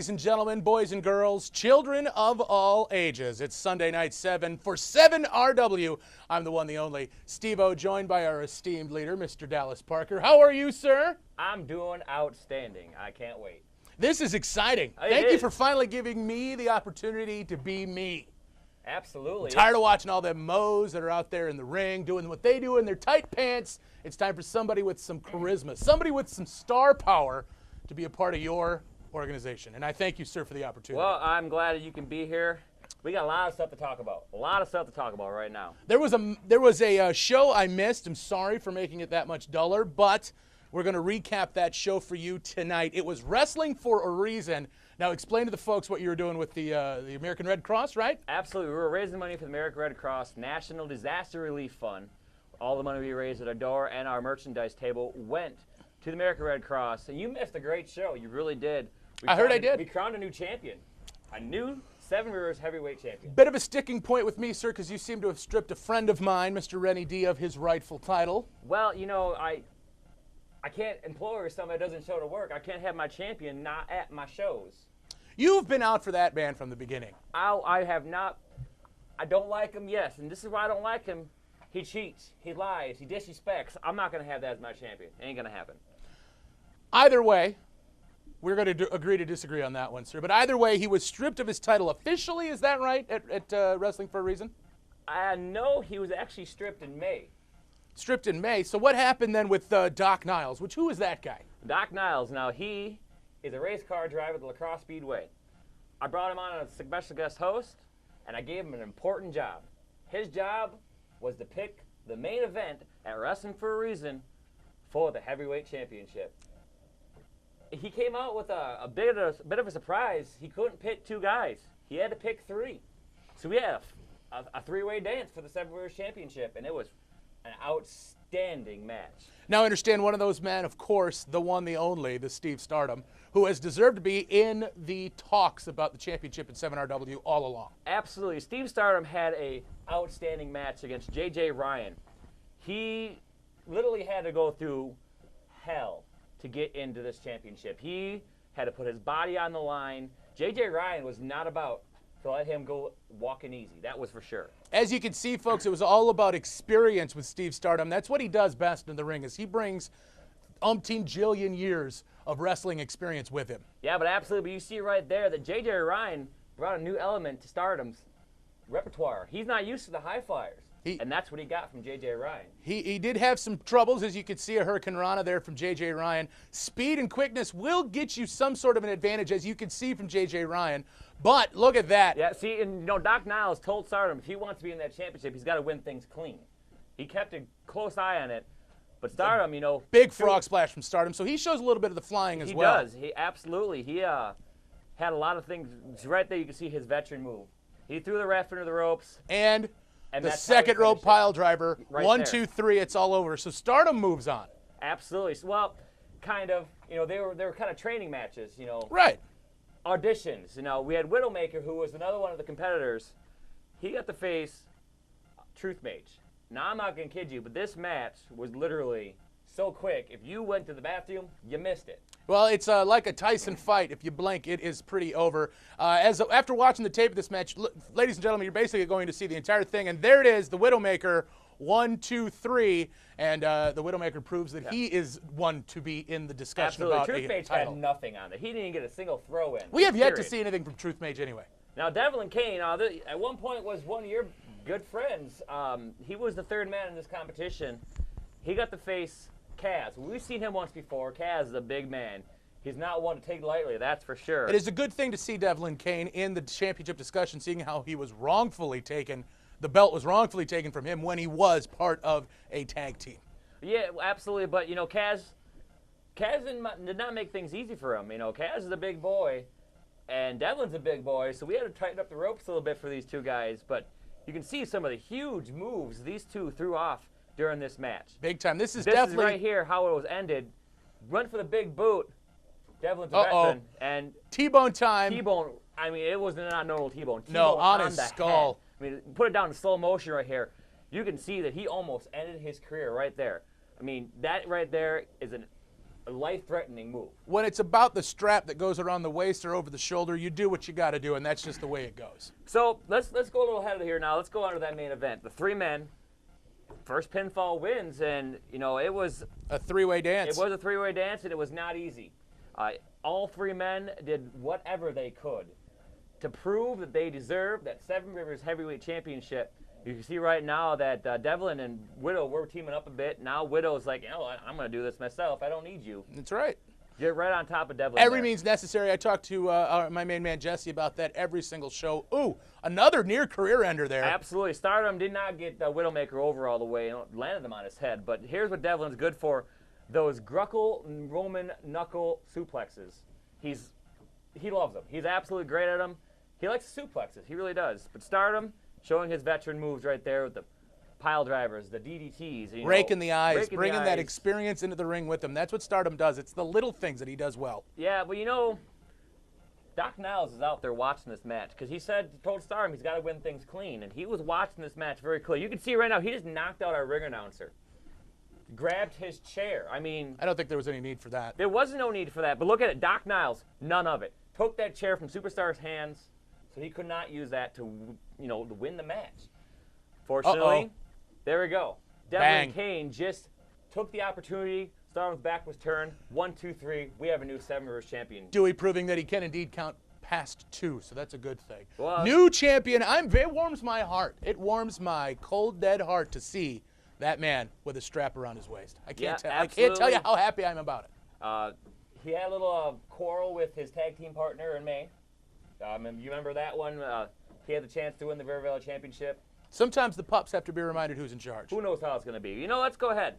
ladies and gentlemen, boys and girls, children of all ages. It's Sunday night 7 for 7RW. I'm the one, the only, Steve-O, joined by our esteemed leader, Mr. Dallas Parker. How are you, sir? I'm doing outstanding. I can't wait. This is exciting. Thank you for finally giving me the opportunity to be me. Absolutely. I'm tired of watching all them moes that are out there in the ring doing what they do in their tight pants. It's time for somebody with some charisma, somebody with some star power to be a part of your organization. And I thank you, sir, for the opportunity. Well, I'm glad that you can be here. We got a lot of stuff to talk about. A lot of stuff to talk about right now. There was a show I missed. I'm sorry for making it that much duller, but we're going to recap that show for you tonight. It was Wrestling for a Reason. Now, explain to the folks what you were doing with the American Red Cross, right? Absolutely. We were raising money for the American Red Cross National Disaster Relief Fund. All the money we raised at our door and our merchandise table went to the American Red Cross. And you missed a great show. You really did. I heard I did. We crowned a new champion, a new Seven Rivers heavyweight champion. Bit of a sticking point with me, sir, because you seem to have stripped a friend of mine, Mr. Rennie D, of his rightful title. Well, you know, I can't employ somebody that doesn't show to work. I can't have my champion not at my shows. You've been out for that man from the beginning. I have not. I don't like him, yes, and this is why I don't like him. He cheats, he lies, he disrespects. I'm not going to have that as my champion. It ain't going to happen. Either way, we're going to agree to disagree on that one, sir. But either way, he was stripped of his title officially. Is that right, at Wrestling for a Reason? No, he was actually stripped in May. Stripped in May. So what happened then with Doc Niles? Who is that guy? Doc Niles. Now, he is a race car driver at the La Crosse Speedway. I brought him on as a special guest host, and I gave him an important job. His job was to pick the main event at Wrestling for a Reason for the heavyweight championship. He came out with a bit of a surprise. He couldn't pick two guys. He had to pick three. So we had a three-way dance for the Seven Rivers Championship, and it was an outstanding match. Now, I understand one of those men, of course, the one, the only, the Steve Stardom, who has deserved to be in the talks about the championship at 7RW all along. Absolutely. Steve Stardom had a outstanding match against J.J. Ryan. He literally had to go through hell to get into this championship. He had to put his body on the line. J.J. Ryan was not about to let him go walking easy. That was for sure. As you can see, folks, it was all about experience with Steve Stardom. That's what he does best in the ring, is he brings umpteen jillion years of wrestling experience with him. Yeah, but absolutely. But you see right there that J.J. Ryan brought a new element to Stardom's repertoire. He's not used to the high flyers. And that's what he got from J.J. Ryan. He did have some troubles, as you could see a Hurricane Rana there from J.J. Ryan. Speed and quickness will get you some sort of an advantage, as you can see from J.J. Ryan. But look at that. Yeah, see, and Doc Niles told Stardom if he wants to be in that championship, he's got to win things clean. He kept a close eye on it. But Stardom, big frog splash from Stardom, so he shows a little bit of the flying as well. He does. He absolutely. He had a lot of things. Right there, you can see his veteran move. He threw the ref into the ropes. And the second rope pile driver, right 1, there. 2, 3, it's all over. So Stardom moves on. Absolutely. Well, kind of. They were kind of training matches. Right. Auditions. We had Widowmaker, who was another one of the competitors. He got to face Truth Mage. Now, I'm not going to kid you, but this match was literally so quick. If you went to the bathroom, you missed it. Well, it's like a Tyson fight. If you blink, it is pretty over. After watching the tape of this match, ladies and gentlemen, you're basically going to see the entire thing. And there it is, the Widowmaker, 1, 2, 3. And the Widowmaker proves that he is one to be in the discussion Absolutely. about Truth a Mage title. had nothing on it. He didn't even get a single throw in. We have yet to see anything from Truth Mage anyway. Now, Devlin Kane, at one point was one of your good friends. He was the third man in this competition. He got to face Kaz. We've seen him once before. Kaz is a big man. He's not one to take lightly, that's for sure. It is a good thing to see Devlin Kane in the championship discussion, seeing how he was wrongfully taken. The belt was wrongfully taken from him when he was part of a tag team. Yeah, absolutely. But, Kaz did not make things easy for him. Kaz is a big boy, and Devlin's a big boy, so we had to tighten up the ropes a little bit for these two guys. But you can see some of the huge moves these two threw off during this match. Big time. This is right here how it was ended. Went for the big boot. Devlin's a veteran. And T-bone time. T-bone, it was not normal T-bone. No, on his skull. Head. Put it down in slow motion right here. You can see that he almost ended his career right there. That right there is a life-threatening move. When it's about the strap that goes around the waist or over the shoulder, you do what you got to do, and that's just the way it goes. So let's go a little ahead of here now. Let's go on to that main event. The 3 men, first pinfall wins, and it was a 3-way dance. It was a 3-way dance, and it was not easy. All 3 men did whatever they could to prove that they deserved that Seven Rivers Heavyweight Championship. You can see right now that Devlin and Widow were teaming up a bit. Now Widow's like, I'm going to do this myself. I don't need you. That's right. You're right on top of Devlin. Every means necessary. I talked to my main man Jesse about that every single show. Ooh, another near career ender there. Absolutely. Stardom did not get Widowmaker over all the way and landed him on his head. But here's what Devlin's good for: those Greco-Roman knuckle suplexes. He loves them. He's absolutely great at them. He likes suplexes. He really does. But Stardom, showing his veteran moves right there with the pile drivers, the DDTs. Raking the eyes, bringing that experience into the ring with him. That's what Stardom does. It's the little things that he does well. Yeah, but Doc Niles is out there watching this match because he told Stardom he's got to win things clean, and he was watching this match very clearly. You can see right now he just knocked out our ring announcer, grabbed his chair. I don't think there was any need for that. There was no need for that, but look at it. Doc Niles, none of it. Took that chair from Superstar's hands, so he could not use that to win the match. Fortunately, there we go. Devlin Kane just took the opportunity. Stardom's back was turned. 1, 2, 3. We have a new Seven Rivers champion. Dewey proving that he can indeed count past 2, so that's a good thing. Well, new champion. It warms my heart. It warms my cold, dead heart to see that man with a strap around his waist. I can't tell you how happy I'm about it. He had a little quarrel with his tag team partner in May. You remember that one? He had the chance to win the River Valley Championship. Sometimes the pups have to be reminded who's in charge. Who knows how it's going to be? Let's go ahead.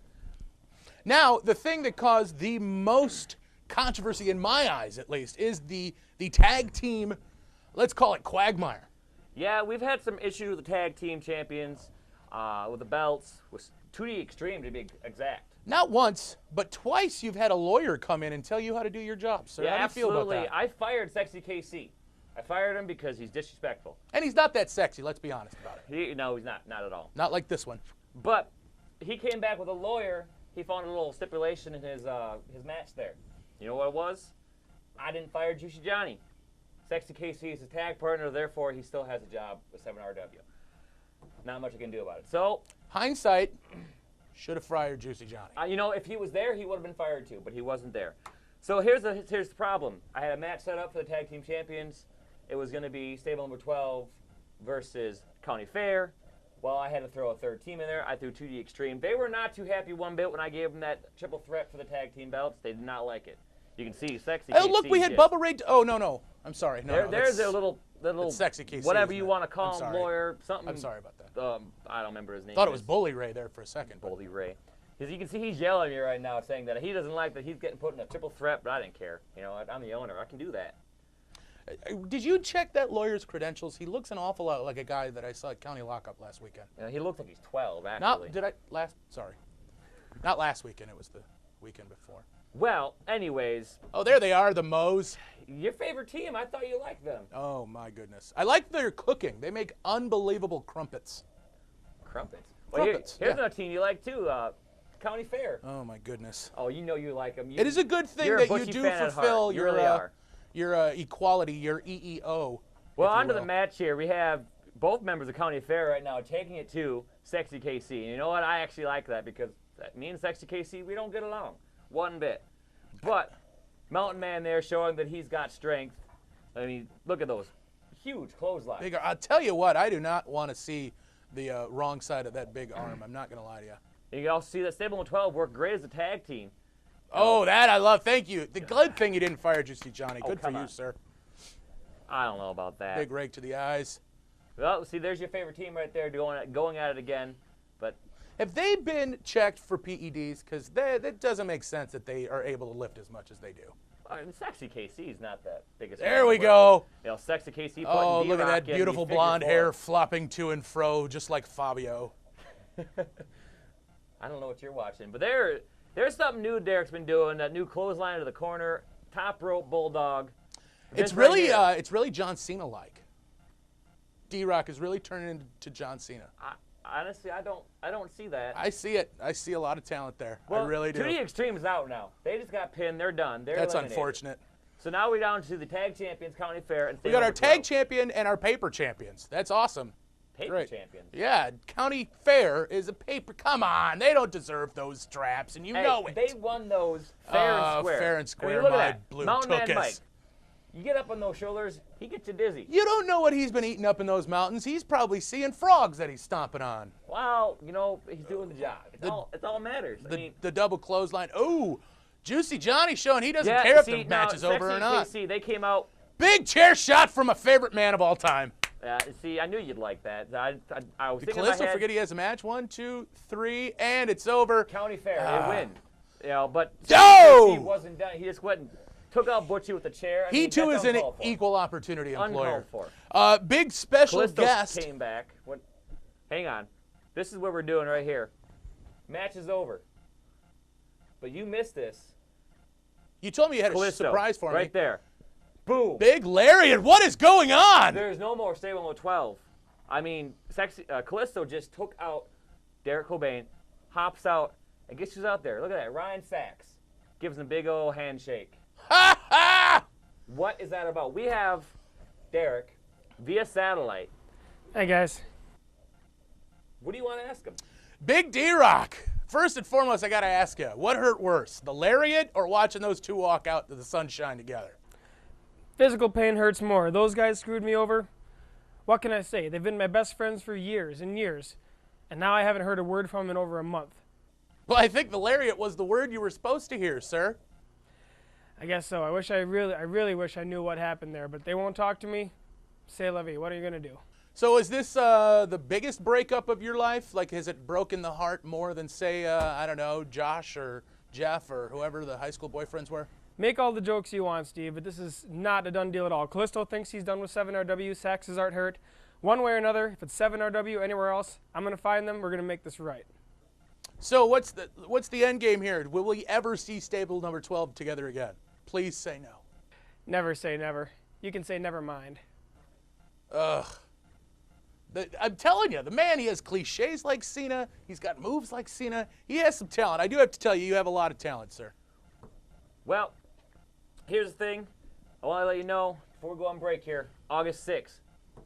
Now, the thing that caused the most controversy, in my eyes at least, is the tag team, let's call it quagmire. Yeah, we've had some issues with the tag team champions, with the belts, with 2D Extreme to be exact. Not once, but twice you've had a lawyer come in and tell you how to do your job. So yeah, how do you feel about that? I fired Sexy KC. I fired him because he's disrespectful. And he's not that sexy, let's be honest about it. No, he's not at all. Not like this one. But he came back with a lawyer. He found a little stipulation in his match there. You know what it was? I didn't fire Juicy Johnny. Sexy KC is his tag partner, therefore he still has a job with 7RW. Not much I can do about it. So, hindsight, should have fired Juicy Johnny. If he was there, he would have been fired too, but he wasn't there. So here's the problem. I had a match set up for the tag team champions. It was going to be stable number 12 versus County Fair. Well, I had to throw a third team in there. I threw 2D Extreme. They were not too happy one bit when I gave them that triple threat for the tag team belts. They did not like it. You can see Sexy KC. Oh, look, we had Bubba Ray. Oh, no. I'm sorry. There's a little Sexy KC. Whatever you want to call him, lawyer, something. I'm sorry about that. I don't remember his name. Thought it was Bully Ray there for a second. Bully Ray. Because you can see he's yelling at me right now saying that he doesn't like that he's getting put in a triple threat, but I didn't care. I'm the owner. I can do that. Did you check that lawyer's credentials? He looks an awful lot like a guy that I saw at County Lockup last weekend. Yeah, he looks like he's 12, actually. Not last weekend. It was the weekend before. Well, anyways. Oh, there they are, the Moes. Your favorite team. I thought you liked them. Oh, my goodness. I like their cooking. They make unbelievable crumpets. Crumpets? Well, here's another team you like, too. County Fair. Oh, my goodness. Oh, you like them. It is a good thing that you do fulfill your equality, your EEO. Well, on to the match here. We have both members of County Fair right now taking it to Sexy KC. And you know what? I actually like that because me and Sexy KC, we don't get along one bit. But Mountain Man there showing that he's got strength. I mean, look at those huge clotheslines. Bigger. I'll tell you what, I do not want to see the wrong side of that big arm. I'm not going to lie to you. You can also see that Stable 12 worked great as a tag team. Oh, that I love. Thank you. The good thing you didn't fire Juicy Johnny. Good for you, sir. I don't know about that. Big rake to the eyes. Well, see, there's your favorite team right there going at it again. But have they been checked for PEDs? Because that doesn't make sense that they are able to lift as much as they do. Sexy KC is not the biggest. There we go. Sexy KC. Oh, look at that beautiful blonde hair flopping to and fro, just like Fabio. I don't know what you're watching, but there's something new Derek's been doing. That new clothesline to the corner, top rope bulldog. It's really John Cena-like. D-Rock is really turning into John Cena. honestly, I don't see that. I see it. I see a lot of talent there. Well, I really do. 2D Extreme's out now. They just got pinned. They're done. They're That's eliminated. unfortunate. So now we're down to the tag champions, County Fair, and We got our number tag 12. champion and our paper champions. That's awesome. Paper Great. champions. Yeah, County Fair is a paper. Come on, they don't deserve those straps, and you Hey, know it. they won those fair and square. Fair and I mean, square, look my at that. blue Mountain Man tuchus. Mike. You get up on those shoulders, he gets you dizzy. You don't know what he's been eating up in those mountains. He's probably seeing frogs that he's stomping on. Well, you know, he's doing the job. It's all matters. I mean, The double clothesline. Oh, Juicy Johnny showing he doesn't yeah, care if see, the match is over or not. See, they came out. Big chair shot from a favorite man of all time. See, I knew you'd like that. I was Did thinking in my Callisto head, forget he has a match? 1, 2, 3, and it's over. County Fair, they win. You know, but No! he wasn't done. He just went and took out Butchie with the chair. I He mean, too that's is an uncalled for. equal opportunity employer. Uncalled for. Big special Callisto guest. came back. Hang on. This is what we're doing right here. Match is over. But you missed this. You told me you had a Callisto, surprise for me. right there. Boom. Big Lariat. What is going on? There's no more Stay 112. I mean, Callisto just took out Derek Cobain, hops out, and guess who's out there? Look at that. Ryan Sachs gives him a big old handshake. Ha ha! What is that about? We have Derek via satellite. Hey, guys. What do you want to ask him? Big D-Rock. First and foremost, I got to ask you, what hurt worse, the Lariat or watching those two walk out to the sunshine together? Physical pain hurts more. Those guys screwed me over. What can I say? They've been my best friends for years and years, and now I haven't heard a word from them in over a month. Well, I think the Lariat was the word you were supposed to hear, sir. I guess so. I really wish I knew what happened there, but they won't talk to me. C'est la vie. What are you going to do? So is this the biggest breakup of your life? Like, has it broken the heart more than, say, I don't know, Josh or Jeff or whoever the high school boyfriends were? Make all the jokes you want, Steve, but this is not a done deal at all. Callisto thinks he's done with 7RW. Saxes aren't hurt. One way or another, if it's 7RW anywhere else, I'm going to find them. We're going to make this right. So what's the end game here? Will we ever see Stable number 12 together again? Please say no. Never say never. You can say never mind. Ugh. I'm telling you, the man, he has cliches like Cena. He's got moves like Cena. He has some talent. I do have to tell you, you have a lot of talent, sir. Well, here's the thing. I want to let you know, before we go on break here, August 6th,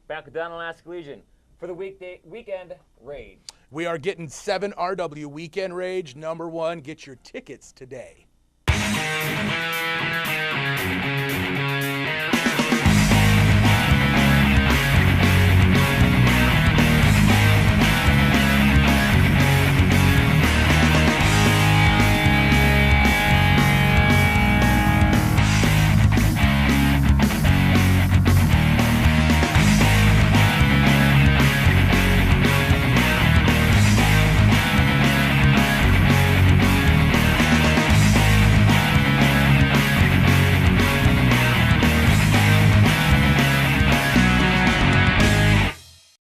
back with Down Alaska Legion for the weekend rage. We are getting 7RW Weekend Rage #1. Get your tickets today.